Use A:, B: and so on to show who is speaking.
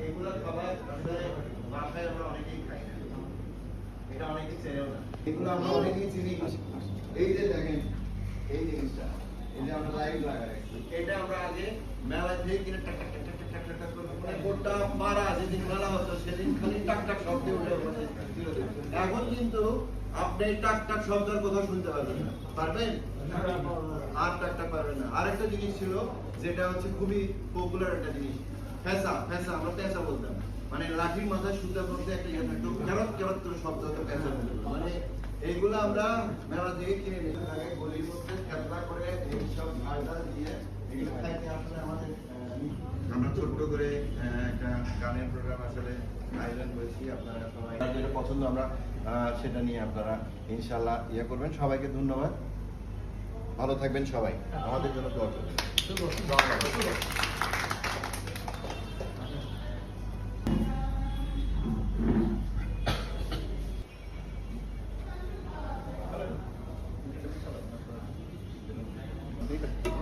A: এগুলা খাবার আসলে বাসায় আমরা অনেকেই খাই না, এটা অনেকেই চেনেও না। এগুলো আমরা অনেকেই চিনি। এই যে দেখেন এই জিনিসটা, এই যে আমরা লাইট লাগাই, এটা আমরা আগে মেলা থেকে কিনে টাক টাক টাক টাক টাক টাক টাক করে মানে গোটা পাড়া যেদিন মেলা হতো সেদিন খালি টাক টাক শব্দ উঠে উঠে। এখন কিন্তু আপনি টাক টাক শব্দের কথা শুনতে পারবেন না, পারবেন? আর টাক টাক পারবেন না। আরেকটা জিনিস ছিল যেটা হচ্ছে খুবই পপুলার একটা জিনিস, ফেসা। ফেসা আমরা পেঁচা বলতাম, মানে লাঠির মাথায় সুতা করতে একটা ইয়ে থাকতো, কেরত কেরত করে শব্দ হতো, পেঁচা বলতো। মানে এইগুলো আমরা মেলা থেকে কিনে নিতে আগে গলির মধ্যে খেতলা করে এইসব ঝাড়টা দিয়ে এগুলো খাইতে আসলে আমাদের আমরা ছোট্ট করে একটা গানের প্রোগ্রাম আসলে আয়োজন করেছি। আপনারা সবাই যেটা পছন্দ আমরা সেটা নিয়ে আপনারা ইনশাল্লাহ ইয়ে করবেন। সবাইকে ধন্যবাদ, ভালো থাকবেন সবাই, আমাদের জন্য দোয়া করবেন। ঠিক আছে।